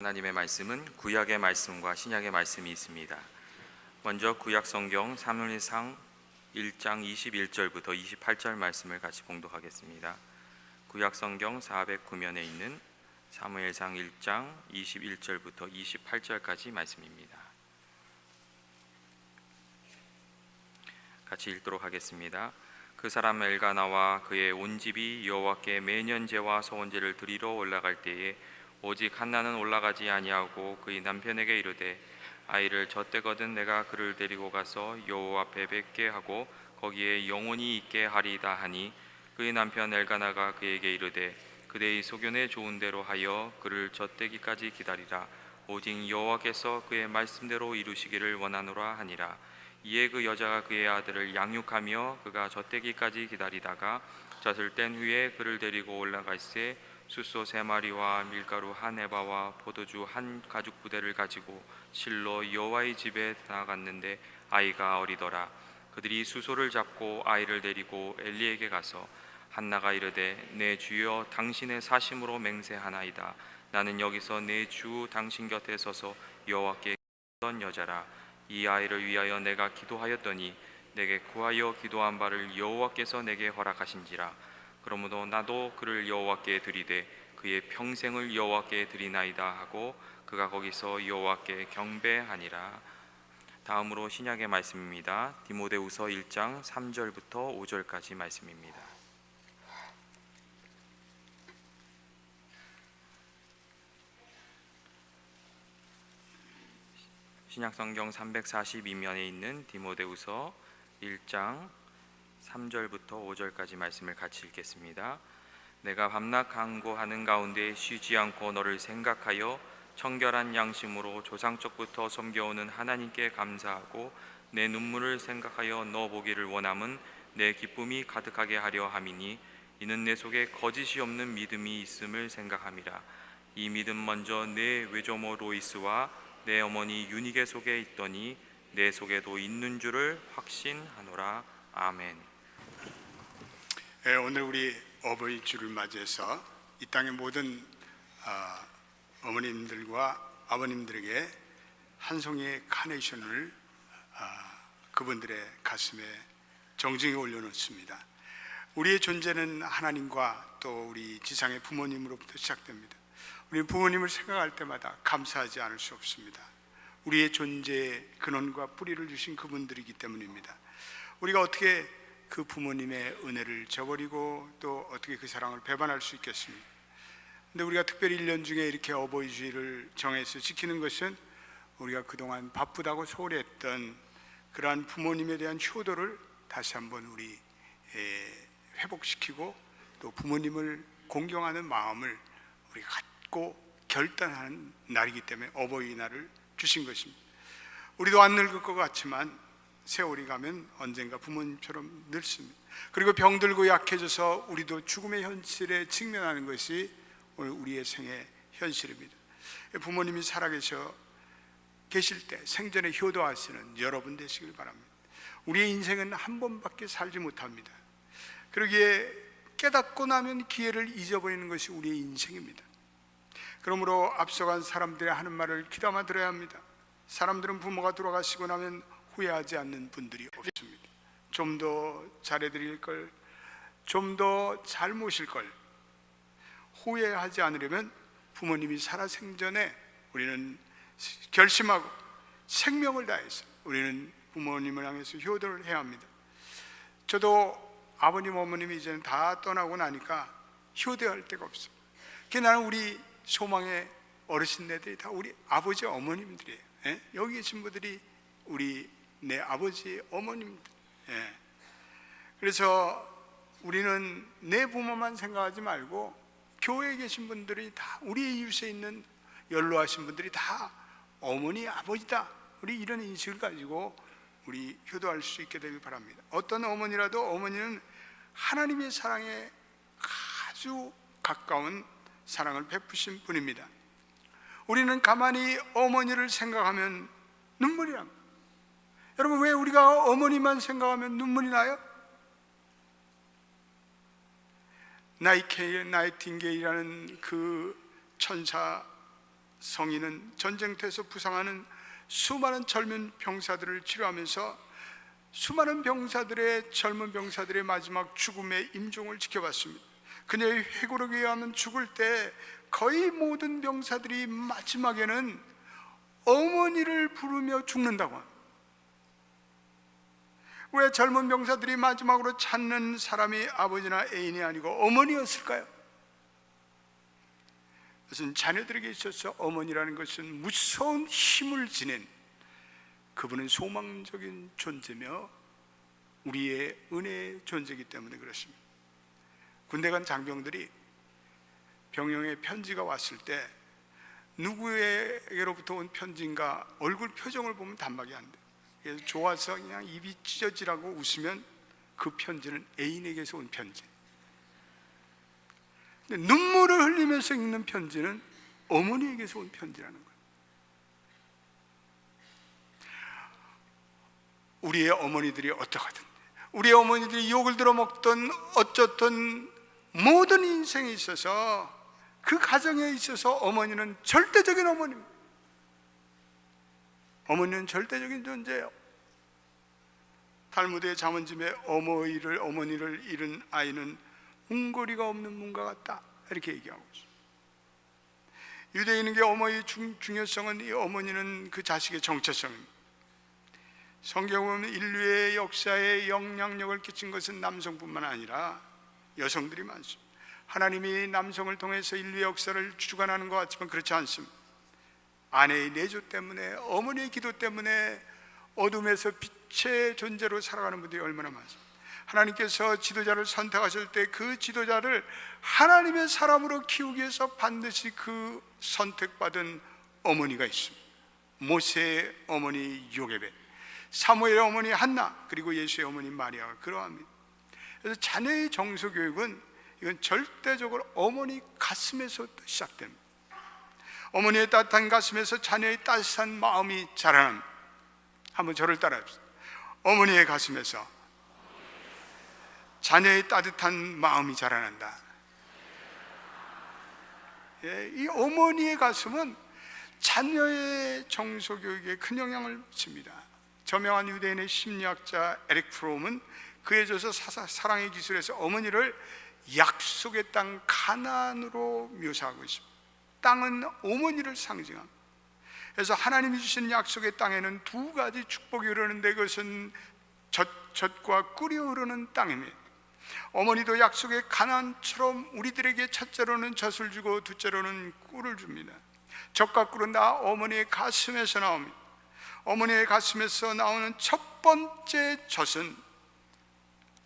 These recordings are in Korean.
하나님의 말씀은 구약의 말씀과 신약의 말씀이 있습니다. 먼저 구약 성경 사무엘상 1장 21절부터 28절 말씀을 같이 봉독하겠습니다. 구약 성경 409면에 있는 사무엘상 1장 21절부터 28절까지 말씀입니다. 같이 읽도록 하겠습니다. 그 사람 엘가나와 그의 온 집이 여호와께 매년 제와 서원제를 드리러 올라갈 때에 오직 한나는 올라가지 아니하고 그의 남편에게 이르되 아이를 젖대거든 내가 그를 데리고 가서 여호와 앞에 뵙게 하고 거기에 영원히 있게 하리이다 하니 그의 남편 엘가나가 그에게 이르되 그대의 소견에 좋은 대로 하여 그를 젖대기까지 기다리라. 오직 여호와께서 그의 말씀대로 이루시기를 원하노라 하니라. 이에 그 여자가 그의 아들을 양육하며 그가 젖대기까지 기다리다가 젖을 뗀 후에 그를 데리고 올라갈새 숫소 3마리와 밀가루 1에바와 포도주 1가죽 부대를 가지고 실로 여호와의 집에 나아갔는데 아이가 어리더라. 그들이 수소를 잡고 아이를 데리고 엘리에게 가서 한나가 이르되 내 주여 당신의 사심으로 맹세하나이다. 나는 여기서 내 주 당신 곁에 서서 여호와께 기도하던 여자라. 이 아이를 위하여 내가 기도하였더니 내게 구하여 기도한 바를 여호와께서 내게 허락하신지라. 그러므로 나도 그를 여호와께 드리되 그의 평생을 여호와께 드리나이다 하고 그가 거기서 여호와께 경배하니라. 다음으로 신약의 말씀입니다. 디모데후서 1장 3절부터 5절까지 말씀입니다. 신약성경 342면에 있는 디모데후서 1장 3절부터 5절까지 말씀을 같이 읽겠습니다. 내가 밤낮 간구하는 가운데 쉬지 않고 너를 생각하여 청결한 양심으로 조상적부터 섬겨오는 하나님께 감사하고 내 눈물을 생각하여 너 보기를 원함은 내 기쁨이 가득하게 하려 함이니 이는 내 속에 거짓이 없는 믿음이 있음을 생각함이라. 이 믿음 먼저 내 외조모 로이스와 내 어머니 유니게 속에 있더니 내 속에도 있는 줄을 확신하노라. 아멘. 오늘 우리 어버이 주를 맞이해서 이 땅의 모든 어머님들과 아버님들에게 한 송이의 카네이션을 그분들의 가슴에 정중히 올려놓습니다. 우리의 존재는 하나님과 또 우리 지상의 부모님으로부터 시작됩니다. 우리 부모님을 생각할 때마다 감사하지 않을 수 없습니다. 우리의 존재의 근원과 뿌리를 주신 그분들이기 때문입니다. 우리가 어떻게 그 부모님의 은혜를 저버리고 또 어떻게 그 사랑을 배반할 수 있겠습니까? 근데 우리가 특별히 1년 중에 이렇게 어버이 주일을 정해서 지키는 것은 우리가 그동안 바쁘다고 소홀히 했던 그러한 부모님에 대한 효도를 다시 한번 우리 회복시키고 또 부모님을 공경하는 마음을 우리가 갖고 결단하는 날이기 때문에 어버이날을 주신 것입니다. 우리도 안 늙을 것 같지만 세월이 가면 언젠가 부모님처럼 늙습니다. 그리고 병들고 약해져서 우리도 죽음의 현실에 직면하는 것이 오늘 우리의 생의 현실입니다. 부모님이 살아계셔 계실 때 생전에 효도하시는 여러분 되시길 바랍니다. 우리의 인생은 한 번밖에 살지 못합니다. 그러기에 깨닫고 나면 기회를 잊어버리는 것이 우리의 인생입니다. 그러므로 앞서간 사람들이 하는 말을 귀담아 들어야 합니다. 사람들은 부모가 돌아가시고 나면 후회하지 않는 분들이 없습니다. 좀 더 잘해드릴 걸, 좀 더 잘 모실 걸 후회하지 않으려면 부모님이 살아생전에 우리는 결심하고 생명을 다해서 우리는 부모님을 향해서 효도를 해야 합니다. 저도 아버님 어머님이 이제는 다 떠나고 나니까 효도할 데가 없습니다. 나는 우리 소망의 어르신네들이 다 우리 아버지 어머님들이에요. 여기 계신 분들이 우리 내 아버지 어머님들. 그래서 우리는 내 부모만 생각하지 말고 교회에 계신 분들이 다 우리 이웃에 있는 연로하신 분들이 다 어머니 아버지다. 우리 이런 인식을 가지고 우리 효도할 수 있게 되길 바랍니다. 어떤 어머니라도 어머니는 하나님의 사랑에 아주 가까운 사랑을 베푸신 분입니다. 우리는 가만히 어머니를 생각하면 눈물이 납니다. 여러분, 왜 우리가 어머니만 생각하면 눈물이 나요? 나이팅게일이라는 그 천사 성인은 전쟁터에서 부상하는 수많은 젊은 병사들을 치료하면서 수많은 젊은 병사들의 마지막 죽음의 임종을 지켜봤습니다. 그녀의 회고록에 의하면 죽을 때 거의 모든 병사들이 마지막에는 어머니를 부르며 죽는다고 합니다. 왜 젊은 병사들이 마지막으로 찾는 사람이 아버지나 애인이 아니고 어머니였을까요? 그것은 자녀들에게 있어서 어머니라는 것은 무서운 힘을 지닌, 그분은 소망적인 존재며 우리의 은혜의 존재이기 때문에 그렇습니다. 군대 간 장병들이 병영에 편지가 왔을 때 누구에게로부터 온 편지인가 얼굴 표정을 보면 단박이 안 돼요. 그래서 좋아서 그냥 입이 찢어지라고 웃으면 그 편지는 애인에게서 온 편지, 근데 눈물을 흘리면서 읽는 편지는 어머니에게서 온 편지라는 거예요. 우리의 어머니들이 어떠하든, 우리의 어머니들이 욕을 들어먹던 어쩌던 모든 인생에 있어서, 그 가정에 있어서 어머니는 절대적인 어머니입니다. 어머니는 절대적인 존재예요. 탈무드의 잠언집에 어머니를 잃은 아이는 웅거리가 없는 문과 같다, 이렇게 얘기하고 있습니다. 유대인에게 어머니의 중요성은, 이 어머니는 그 자식의 정체성입니다. 성경에 보면 인류의 역사에 영향력을 끼친 것은 남성뿐만 아니라 여성들이 많습니다. 하나님이 남성을 통해서 인류의 역사를 주관하는 것 같지만 그렇지 않습니다. 아내의 내조 때문에, 어머니의 기도 때문에 어둠에서 빛의 존재로 살아가는 분들이 얼마나 많습니다. 하나님께서 지도자를 선택하실 때 그 지도자를 하나님의 사람으로 키우기 위해서 반드시 그 선택받은 어머니가 있습니다. 모세의 어머니 요게벳, 사무엘의 어머니 한나, 그리고 예수의 어머니 마리아가 그러합니다. 그래서 자녀의 정서교육은 이건 절대적으로 어머니 가슴에서 시작됩니다. 어머니의 따뜻한 가슴에서 자녀의 따뜻한 마음이 자라납니다. 한번 저를 따라합시다. 어머니의 가슴에서 자녀의 따뜻한 마음이 자라난다. 이 어머니의 가슴은 자녀의 정서교육에 큰 영향을 미칩니다. 저명한 유대인의 심리학자 에릭 프롬은 그에 져서 사랑의 기술에서 어머니를 약속의 땅 가나안으로 묘사하고 있습니다. 땅은 어머니를 상징합니다. 그래서 하나님이 주신 약속의 땅에는 두 가지 축복이 흐르는데, 그것은 젖과 꿀이 흐르는 땅입니다. 어머니도 약속의 가나안처럼 우리들에게 첫째로는 젖을 주고 둘째로는 꿀을 줍니다. 젖과 꿀은 다 어머니의 가슴에서 나옵니다. 어머니의 가슴에서 나오는 첫 번째 젖은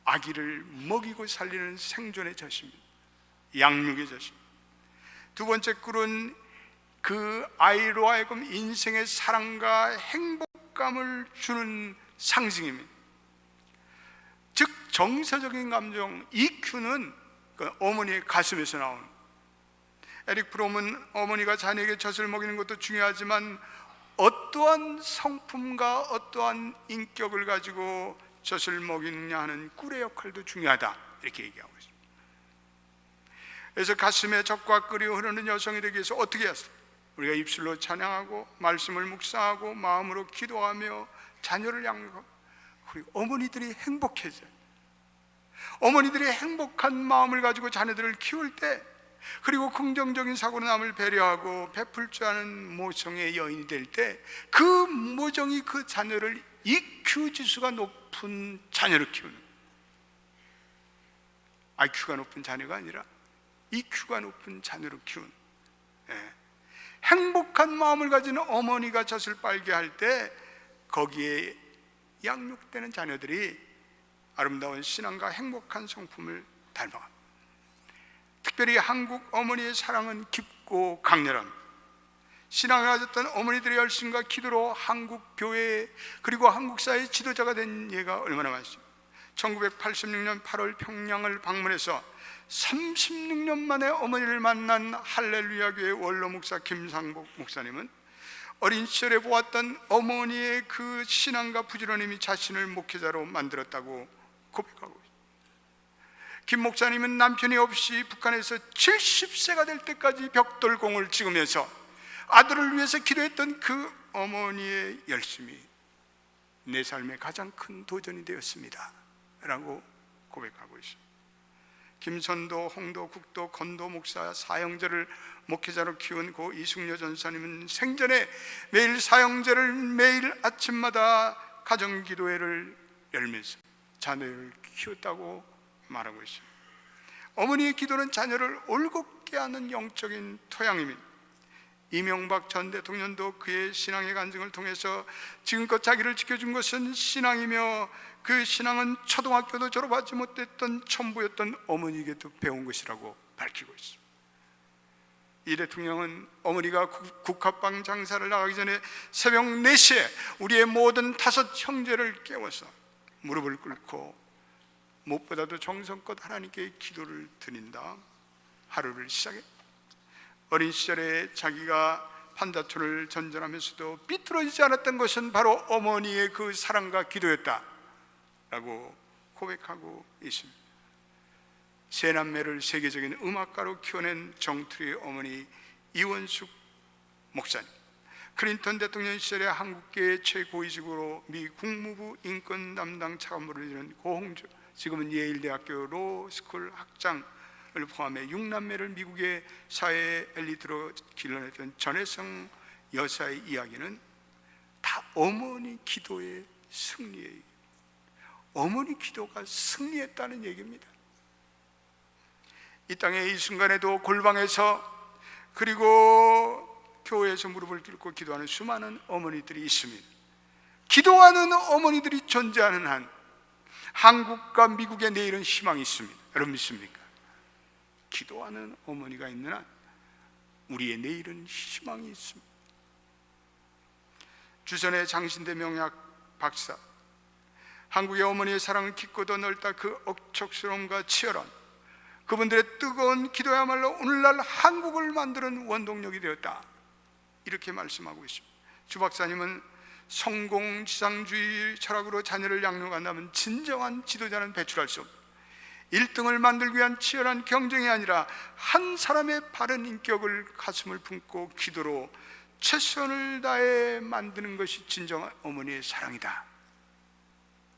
아기를 먹이고 살리는 생존의 젖입니다. 양육의 젖입니다. 두 번째 꿀은 그 아이로 하여금 인생의 사랑과 행복감을 주는 상징입니다. 즉 정서적인 감정 EQ는 그 어머니의 가슴에서 나오는. 에릭 프롬은 어머니가 자녀에게 젖을 먹이는 것도 중요하지만 어떠한 성품과 어떠한 인격을 가지고 젖을 먹이느냐 하는 꿀의 역할도 중요하다, 이렇게 얘기하고 있습니다. 그래서 가슴에 젖과 꿀이 흐르는 여성이 되기 위해서 어떻게 해야 할까요? 우리가 입술로 찬양하고 말씀을 묵상하고 마음으로 기도하며 자녀를 양육하고, 그리고 어머니들이 행복해져요. 어머니들이 행복한 마음을 가지고 자녀들을 키울 때, 그리고 긍정적인 사고로 남을 배려하고 베풀 줄 아는 모성의 여인이 될 때, 그 모성이 그 자녀를 EQ 지수가 높은 자녀를 키우는, IQ가 높은 자녀가 아니라 EQ가 높은 자녀를 키우는, 행복한 마음을 가진 어머니가 젖을 빨게 할 때 거기에 양육되는 자녀들이 아름다운 신앙과 행복한 성품을 닮아갑니다. 특별히 한국 어머니의 사랑은 깊고 강렬합니다. 신앙을 가졌던 어머니들의 열심과 기도로 한국 교회 그리고 한국 사회의 지도자가 된 예가 얼마나 많습니다. 1986년 8월 평양을 방문해서 36년 만에 어머니를 만난 할렐루야 교회 원로 목사 김상복 목사님은 어린 시절에 보았던 어머니의 그 신앙과 부지런함이 자신을 목회자로 만들었다고 고백하고 있습니다. 김 목사님은 남편이 없이 북한에서 70세가 될 때까지 벽돌공을 찍으면서 아들을 위해서 기도했던 그 어머니의 열심이 내 삶의 가장 큰 도전이 되었습니다 라고 고백하고 있습니다. 김선도, 홍도, 국도, 건도 목사, 사형제를 목회자로 키운 고 이숙녀 전사님은 생전에 매일 사형제를 매일 아침마다 가정기도회를 열면서 자녀를 키웠다고 말하고 있습니다. 어머니의 기도는 자녀를 올곧게 하는 영적인 토양입니다. 이명박 전 대통령도 그의 신앙의 간증을 통해서 지금껏 자기를 지켜준 것은 신앙이며 그 신앙은 초등학교도 졸업하지 못했던 천부였던 어머니에게도 배운 것이라고 밝히고 있습니다. 이 대통령은 어머니가 국화빵 장사를 나가기 전에 새벽 4시에 우리의 모든 5 형제를 깨워서 무릎을 꿇고 무엇보다도 정성껏 하나님께 기도를 드린다 하루를 시작해. 어린 시절에 자기가 판자촌을 전전하면서도 삐뚤어지지 않았던 것은 바로 어머니의 그 사랑과 기도였다 라고 고백하고 있습니다. 세 남매를 세계적인 음악가로 키워낸 정투리의 어머니 이원숙 목사님, 클린턴 대통령 시절에 한국계 최고위직으로 미 국무부 인권 담당 차관보를 이룬 고홍주, 지금은 예일대학교 로스쿨 학장을 포함해 6남매를 미국의 사회 엘리트로 길러냈던 전혜성 여사의 이야기는 다 어머니 기도의 승리예요. 어머니 기도가 승리했다는 얘기입니다. 이 땅에 이 순간에도 골방에서 그리고 교회에서 무릎을 꿇고 기도하는 수많은 어머니들이 있습니다. 기도하는 어머니들이 존재하는 한 한국과 미국의 내일은 희망이 있습니다. 여러분 믿습니까? 기도하는 어머니가 있는 한 우리의 내일은 희망이 있습니다. 주선의 장신대 명약 박사, 한국의 어머니의 사랑은 깊고도 넓다. 그 억척스러움과 치열함, 그분들의 뜨거운 기도야말로 오늘날 한국을 만드는 원동력이 되었다, 이렇게 말씀하고 있습니다. 주 박사님은 성공지상주의 철학으로 자녀를 양육한다면 진정한 지도자는 배출할 수 없다. 1등을 만들기 위한 치열한 경쟁이 아니라 한 사람의 바른 인격을 가슴을 품고 기도로 최선을 다해 만드는 것이 진정한 어머니의 사랑이다,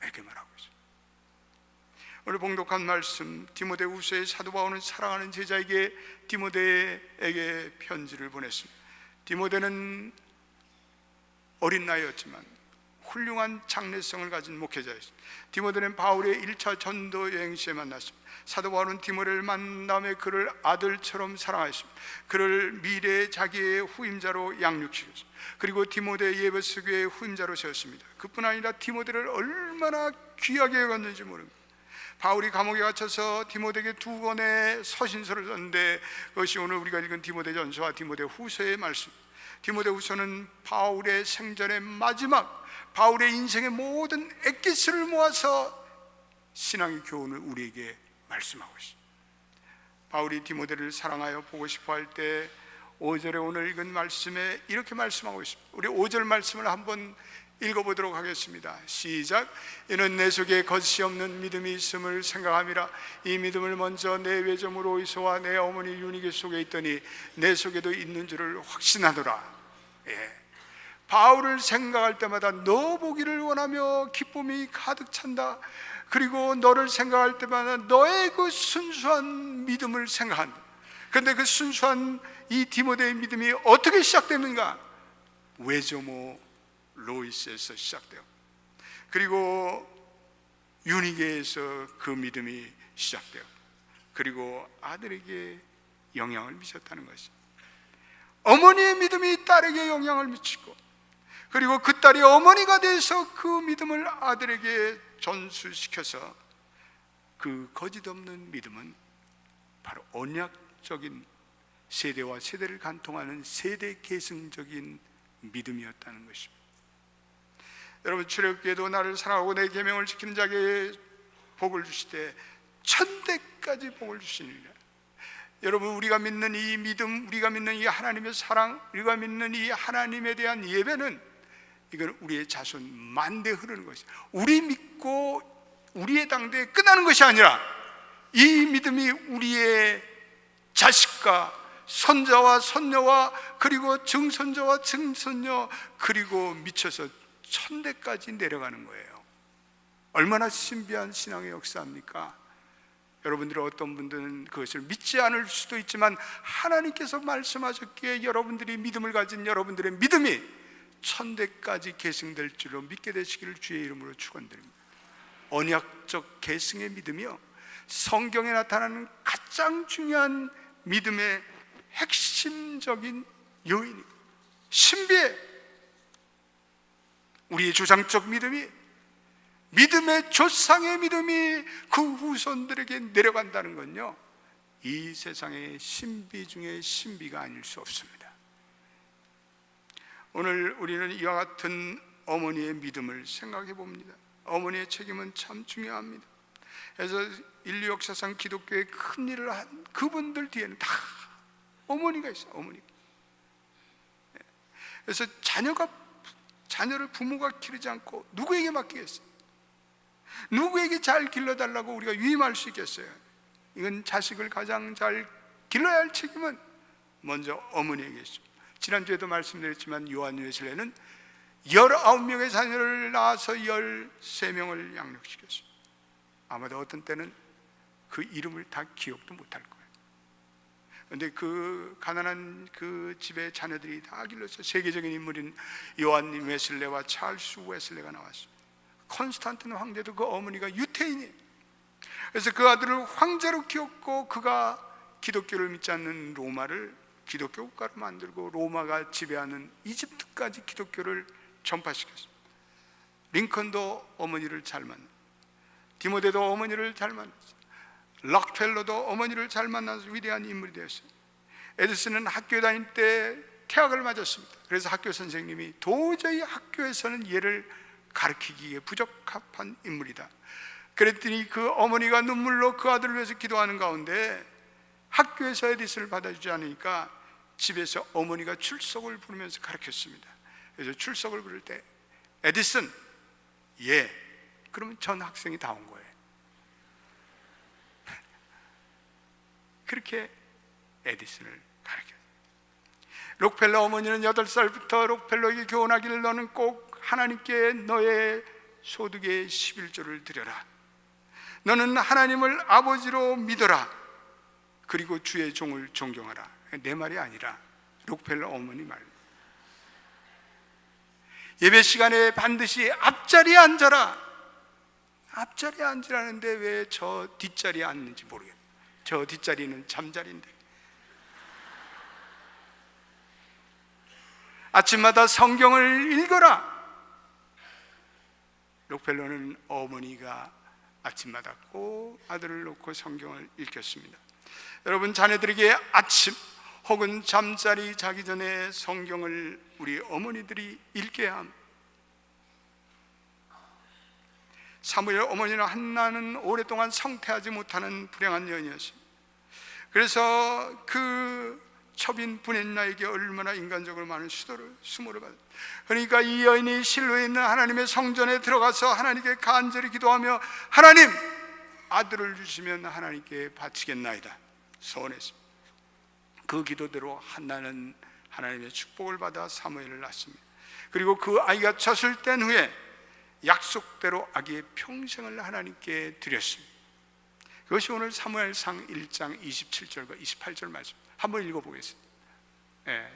이렇게 말하고 있습니다. 오늘 봉독한 말씀, 디모데후서의 사도 바울은 사랑하는 제자에게 디모데에게 편지를 보냈습니다. 디모데는 어린 나이였지만 훌륭한 장래성을 가진 목회자였습니다. 디모데는 바울의 1차 전도 여행 시에 만났습니다. 사도 바울은 디모데를 만난 다음에 그를 아들처럼 사랑하였습니다. 그를 미래의 자기의 후임자로 양육시켰습니다. 그리고 디모데 예배소 교회의 후임자로 세웠습니다. 그뿐 아니라 디모데를 얼마나 귀하게 여겼는지 모릅니다. 바울이 감옥에 갇혀서 디모데에게 2권의 서신서를 썼는데 그것이 오늘 우리가 읽은 디모데전서와 디모데후서의 말씀. 디모데후서는 바울의 생전의 마지막, 바울의 인생의 모든 엑기스를 모아서 신앙의 교훈을 우리에게 말씀하고 있습니다. 바울이 디모데를 사랑하여 보고 싶어 할 때 5절에 오늘 읽은 말씀에 이렇게 말씀하고 있습니다. 우리 5절 말씀을 한번 읽어보도록 하겠습니다. 시작. 이는 내 속에 거짓이 없는 믿음이 있음을 생각함이라. 이 믿음을 먼저 내 외조모 로이소와 내 어머니 유니게 속에 있더니 내 속에도 있는 줄을 확신하노라. 바울을 생각할 때마다 너 보기를 원하며 기쁨이 가득 찬다. 그리고 너를 생각할 때마다 너의 그 순수한 믿음을 생각한다. 그런데 그 순수한 이 디모데의 믿음이 어떻게 시작됐는가? 외조모 로이스에서 시작돼요. 그리고 유니게에서 그 믿음이 시작돼요. 그리고 아들에게 영향을 미쳤다는 것이, 어머니의 믿음이 딸에게 영향을 미치고, 그리고 그 딸이 어머니가 돼서 그 믿음을 아들에게 전수시켜서 그 거짓없는 믿음은 바로 언약적인 세대와 세대를 간통하는 세대 계승적인 믿음이었다는 것입니다. 여러분, 출애굽기에도 나를 사랑하고 내 계명을 지키는 자에게 복을 주시되 1000대까지 복을 주시느니라. 여러분, 우리가 믿는 이 믿음, 우리가 믿는 이 하나님의 사랑, 우리가 믿는 이 하나님에 대한 예배는 이건 우리의 자손 만대 흐르는 것이, 우리 믿고 우리의 당대에 끝나는 것이 아니라 이 믿음이 우리의 자식과 손자와 손녀와 그리고 증손자와 증손녀 그리고 미쳐서 천대까지 내려가는 거예요. 얼마나 신비한 신앙의 역사입니까? 여러분들은 어떤 분들은 그것을 믿지 않을 수도 있지만 하나님께서 말씀하셨기에 여러분들이 믿음을 가진 여러분들의 믿음이 천대까지 계승될 줄로 믿게 되시기를 주의 이름으로 축원드립니다. 언약적 계승의 믿음이요, 성경에 나타나는 가장 중요한 믿음의 핵심적인 요인이 신비해. 우리의 주상적 믿음이, 믿음의 조상의 믿음이 그 후손들에게 내려간다는 건요, 이 세상의 신비 중에 신비가 아닐 수 없습니다. 오늘 우리는 이와 같은 어머니의 믿음을 생각해 봅니다. 어머니의 책임은 참 중요합니다. 그래서 인류 역사상 기독교의 큰 일을 한 그분들 뒤에는 다 어머니가 있어요. 어머니. 그래서 자녀를 부모가 기르지 않고 누구에게 맡기겠어요? 누구에게 잘 길러달라고 우리가 위임할 수 있겠어요? 이건 자식을 가장 잘 길러야 할 책임은 먼저 어머니에게 있죠. 지난주에도 말씀드렸지만 요한 웨슬레는 19명의 자녀를 낳아서 13명을 양육시켰어요. 아마도 어떤 때는 그 이름을 다 기억도 못할 거예요. 그런데 그 가난한 그 집의 자녀들이 다 길러서 세계적인 인물인 요한 웨슬레와 찰스 웨슬레가 나왔어요. 콘스탄틴 황제도 그 어머니가 유태인이에요. 그래서 그 아들을 황제로 키웠고, 그가 기독교를 믿지 않는 로마를 기독교 국가로 만들고 로마가 지배하는 이집트까지 기독교를 전파시켰어요. 링컨도 어머니를 잘 만났어요. 디모데도 어머니를 잘 만났어요. 록펠러도 어머니를 잘 만나서 위대한 인물이 되었어요. 에디슨은 학교 다닐 때 태학을 맞았습니다. 그래서 학교 선생님이 도저히 학교에서는 얘를 가르치기에 부적합한 인물이다. 그랬더니 그 어머니가 눈물로 그 아들을 위해서 기도하는 가운데 학교에서 에디슨을 받아주지 않으니까 집에서 어머니가 출석을 부르면서 가르쳤습니다. 그래서 출석을 부를 때 에디슨, 예, 그러면 전 학생이 다 온 거예요. 그렇게 에디슨을 가르쳤어요. 록펠러 어머니는 8살부터 록펠러에게 교훈하기를, 너는 꼭 하나님께 너의 소득의 11조를 드려라. 너는 하나님을 아버지로 믿어라. 그리고 주의 종을 존경하라. 내 말이 아니라 록펠러 어머니 말. 예배 시간에 반드시 앞자리에 앉아라. 앞자리에 앉으라는데 왜 저 뒷자리에 앉는지 모르겠어요. 저 뒷자리는 잠자리인데. 아침마다 성경을 읽어라. 록펠러는 어머니가 아침마다 꼭 아들을 놓고 성경을 읽혔습니다. 여러분, 자녀들에게 아침 혹은 잠자리 자기 전에 성경을 우리 어머니들이 읽게 함. 사무엘 어머니는 한나는 오랫동안 성태하지 못하는 불행한 여인이었습니다. 그래서 그 첩인 분했나에게 얼마나 인간적으로 많은 수모를 받았어요. 그러니까 이 여인이 실로에 있는 하나님의 성전에 들어가서 하나님께 간절히 기도하며, 하나님, 아들을 주시면 하나님께 바치겠나이다 소원했습니다. 그 기도대로 한나는 하나님의 축복을 받아 사무엘을 낳습니다. 그리고 그 아이가 젖을 뗀 후에 약속대로 아기의 평생을 하나님께 드렸습니다. 그것이 오늘 사무엘상 1장 27절과 28절 말씀. 한번 읽어보겠습니다.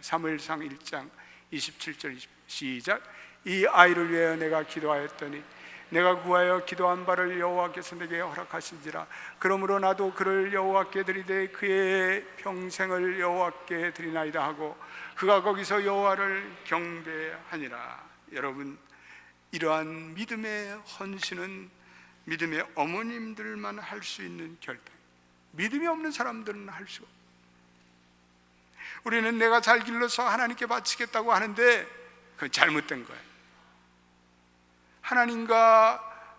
사무엘상 1장 27절 시작. 이 아이를 위하여 내가 기도하였더니 내가 구하여 기도한 바를 여호와께서 내게 허락하신지라. 그러므로 나도 그를 여호와께 드리되 그의 평생을 여호와께 드리나이다 하고 그가 거기서 여호와를 경배하니라. 여러분, 이러한 믿음의 헌신은 믿음의 어머님들만 할 수 있는 결단. 믿음이 없는 사람들은 할 수 없어요. 우리는 내가 잘 길러서 하나님께 바치겠다고 하는데 그건 잘못된 거예요. 하나님과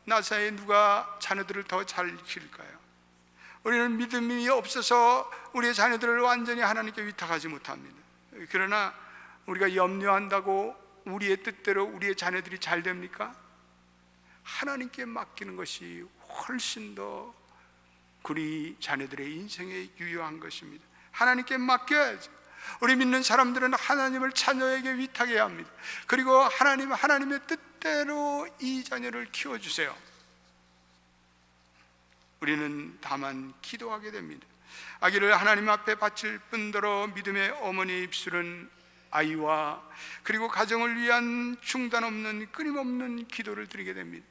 나 사이에 누가 자녀들을 더 잘 키울까요? 우리는 믿음이 없어서 우리의 자녀들을 완전히 하나님께 위탁하지 못합니다. 그러나 우리가 염려한다고 우리의 뜻대로 우리의 자녀들이 잘 됩니까? 하나님께 맡기는 것이 훨씬 더 우리 자녀들의 인생에 유효한 것입니다. 하나님께 맡겨야죠. 우리 믿는 사람들은 하나님을 자녀에게 위탁해야 합니다. 그리고 하나님의 뜻대로 이 자녀를 키워주세요. 우리는 다만 기도하게 됩니다. 아기를 하나님 앞에 바칠 뿐더러 믿음의 어머니의 입술은 아이와 그리고 가정을 위한 중단 없는 끊임없는 기도를 드리게 됩니다.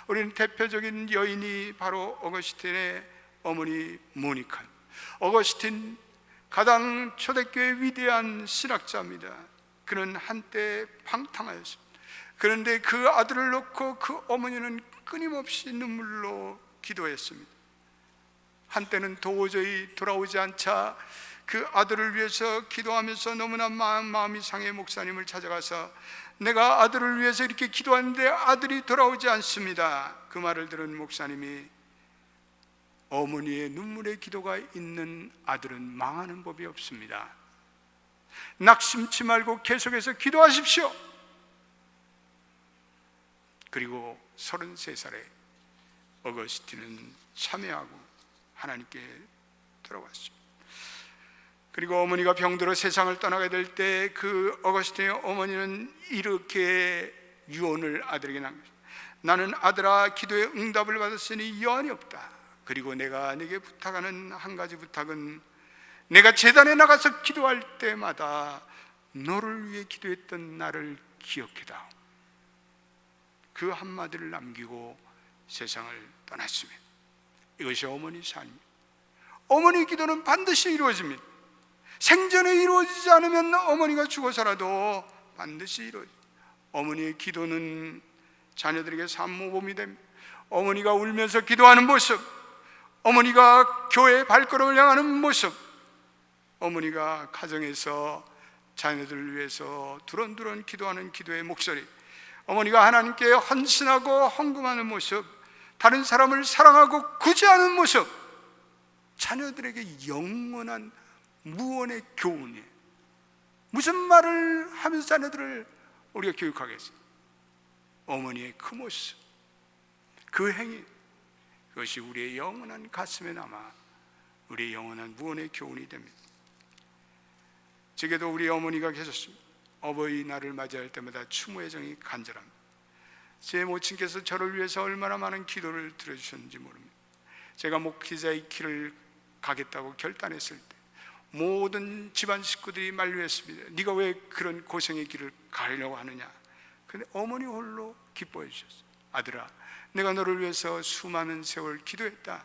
우리는 대표적인 여인이 바로 어거스틴의 어머니 모니카. 어거스틴 가장 초대교회의 위대한 신학자입니다. 그는 한때 방탕하였습니다. 그런데 그 아들을 놓고 그 어머니는 끊임없이 눈물로 기도했습니다. 한때는 도저히 돌아오지 않자 그 아들을 위해서 기도하면서 너무나 마음이 상해 목사님을 찾아가서 내가 아들을 위해서 이렇게 기도하는데 아들이 돌아오지 않습니다. 그 말을 들은 목사님이 어머니의 눈물의 기도가 있는 아들은 망하는 법이 없습니다. 낙심치 말고 계속해서 기도하십시오. 그리고 33살에 어거스틴은 참여하고 하나님께 돌아왔습니다. 그리고 어머니가 병들어 세상을 떠나게 될 때 그 어거스틴의 어머니는 이렇게 유언을 아들에게 남겼습니다. 나는 아들아 기도의 응답을 받았으니 여한이 없다. 그리고 내가 네게 부탁하는 한 가지 부탁은 내가 제단에 나가서 기도할 때마다 너를 위해 기도했던 나를 기억해다오. 그 한마디를 남기고 세상을 떠났습니다. 이것이 어머니 삶입니다. 어머니 기도는 반드시 이루어집니다. 생전에 이루어지지 않으면 어머니가 죽어서라도 반드시 이루어집니다. 어머니의 기도는 자녀들에게 산모범이 됩니다. 어머니가 울면서 기도하는 모습, 어머니가 교회의 발걸음을 향하는 모습, 어머니가 가정에서 자녀들을 위해서 두런두런 기도하는 기도의 목소리, 어머니가 하나님께 헌신하고 헌금하는 모습, 다른 사람을 사랑하고 구제하는 모습, 자녀들에게 영원한 무언의 교훈이에요. 무슨 말을 하면서 자녀들을 우리가 교육하겠어요? 어머니의 그 모습, 그 행위, 그것이 우리의 영원한 가슴에 남아 우리의 영원한 무언의 교훈이 됩니다. 제게도 우리 어머니가 계셨습니다. 어버이날을 맞이할 때마다 추모의 정이 간절합니다. 제 모친께서 저를 위해서 얼마나 많은 기도를 들어주셨는지 모릅니다. 제가 목회자의 길을 가겠다고 결단했을 때 모든 집안 식구들이 만류했습니다. 네가 왜 그런 고생의 길을 가려고 하느냐. 근데 어머니 홀로 기뻐해 주셨어요. 아들아, 내가 너를 위해서 수많은 세월 기도했다.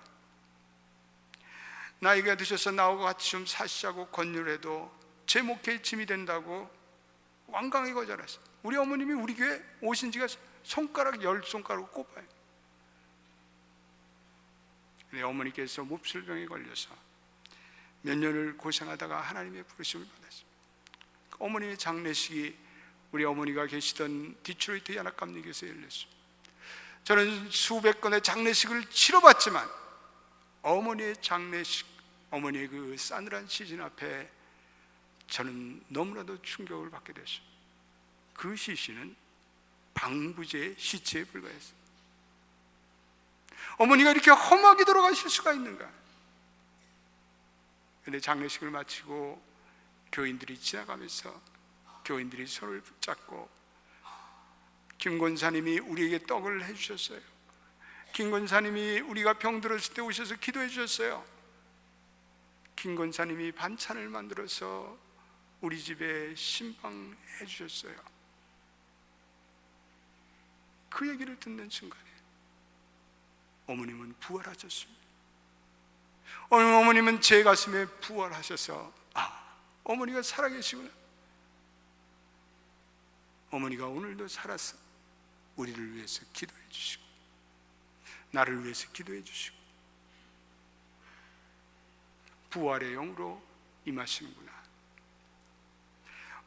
나이가 드셔서 나하고 같이 좀 사시자고 권유를 해도 제 목회의 짐이 된다고 완강히 거절했어요. 우리 어머님이 우리 교회 오신 지가 손가락 10손가락으로 꼽아요. 근데 어머니께서 몹쓸병에 걸려서 몇 년을 고생하다가 하나님의 부르심을 받았습니다. 어머니의 장례식이 우리 어머니가 계시던 디트로이트 연합감리교회에서 열렸습니다. 저는 수백 건의 장례식을 치러봤지만 어머니의 장례식, 어머니의 그 싸늘한 시신 앞에 저는 너무나도 충격을 받게 됐습니다. 그 시신은 방부제의 시체에 불과했어요. 어머니가 이렇게 험하게 돌아가실 수가 있는가? 그런데 장례식을 마치고 교인들이 지나가면서 교인들이 손을 붙잡고 김 권사님이 우리에게 떡을 해주셨어요. 김 권사님이 우리가 병들었을 때 오셔서 기도해 주셨어요. 김 권사님이 반찬을 만들어서 우리 집에 신방해 주셨어요. 그 얘기를 듣는 순간에 어머님은 부활하셨습니다. 어머님은 제 가슴에 부활하셔서 어머니가 살아계시구나. 어머니가 오늘도 살아서 우리를 위해서 기도해 주시고 나를 위해서 기도해 주시고 부활의 영으로 임하시는구나.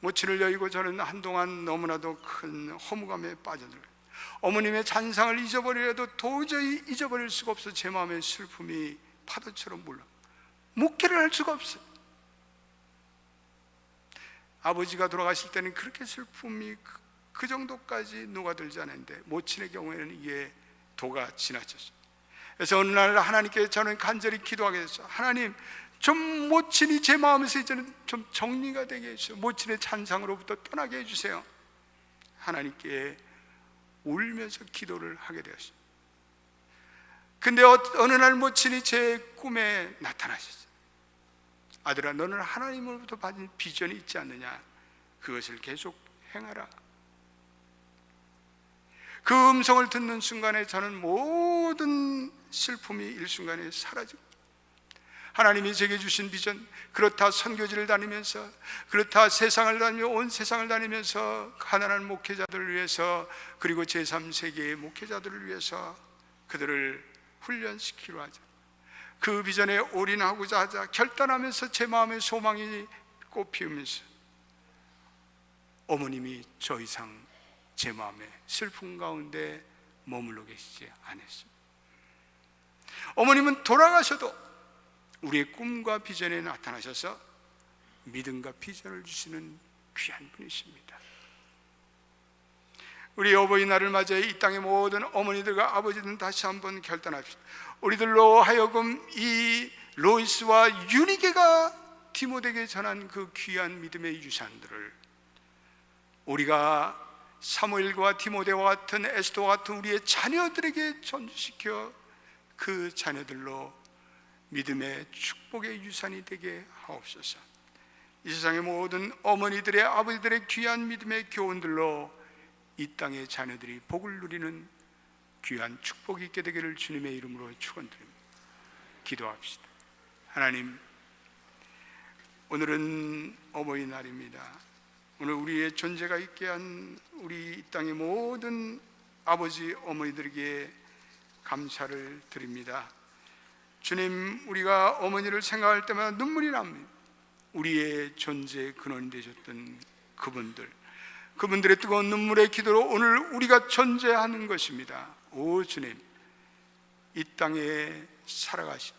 모친을 여의고 저는 한동안 너무나도 큰 허무감에 빠져들어요. 어머님의 잔상을 잊어버리려도 도저히 잊어버릴 수가 없어. 제 마음의 슬픔이 파도처럼 몰라. 목회를 할 수가 없어요. 아버지가 돌아가실 때는 그렇게 슬픔이 그 정도까지 녹아들지 않았는데 모친의 경우에는 이게 도가 지나쳤어요. 그래서 어느 날 하나님께 저는 간절히 기도하게 됐어요. 하나님, 좀 모친이 제 마음에서 이제는 좀 정리가 되게 해주세요. 모친의 찬상으로부터 떠나게 해주세요. 하나님께 울면서 기도를 하게 되었어요. 근데 어느 날 모친이 제 꿈에 나타나셨어요. 아들아, 너는 하나님으로부터 받은 비전이 있지 않느냐? 그것을 계속 행하라. 그 음성을 듣는 순간에 저는 모든 슬픔이 일순간에 사라지고, 하나님이 제게 주신 비전, 그렇다 선교지를 다니면서, 그렇다 세상을 다니며 온 세상을 다니면서 가난한 목회자들을 위해서, 그리고 제3세계의 목회자들을 위해서 그들을 훈련시키려 하자, 그 비전에 올인하고자 하자 결단하면서 제 마음의 소망이 꽃피우면서 어머님이 더 이상 제 마음의 슬픔 가운데 머물러 계시지 않았습니다. 어머님은 돌아가셔도 우리의 꿈과 비전에 나타나셔서 믿음과 비전을 주시는 귀한 분이십니다. 우리 어버이날을 맞이해 이 땅의 모든 어머니들과 아버지들은 다시 한번 결단합시다. 우리들로 하여금 이 로이스와 유니게가 디모데에게 전한 그 귀한 믿음의 유산들을 우리가 사무엘과 디모데와 같은 에스더와 같은 우리의 자녀들에게 전수시켜 그 자녀들로 믿음의 축복의 유산이 되게 하옵소서. 이 세상의 모든 어머니들의 아버지들의 귀한 믿음의 교훈들로 이 땅의 자녀들이 복을 누리는 귀한 축복이 있게 되기를 주님의 이름으로 축원드립니다. 기도합시다. 하나님, 오늘은 어버이날입니다. 오늘 우리의 존재가 있게 한 우리 이 땅의 모든 아버지 어머니들에게 감사를 드립니다. 주님, 우리가 어머니를 생각할 때마다 눈물이 납니다. 우리의 존재의 근원이 되셨던 그분들의 뜨거운 눈물의 기도로 오늘 우리가 존재하는 것입니다. 오 주님, 이 땅에 살아가신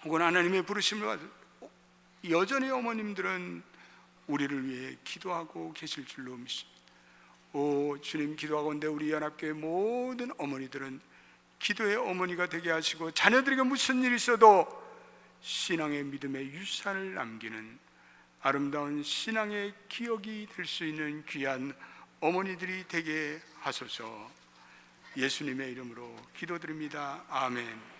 혹은 하나님의 부르심을 받은 여전히 어머님들은 우리를 위해 기도하고 계실 줄로 믿습니다. 오 주님, 기도하건대 우리 연합교회 모든 어머니들은 기도의 어머니가 되게 하시고 자녀들에게 무슨 일이 있어도 신앙의 믿음의 유산을 남기는 아름다운 신앙의 기억이 될 수 있는 귀한 어머니들이 되게 하소서. 예수님의 이름으로 기도드립니다. 아멘.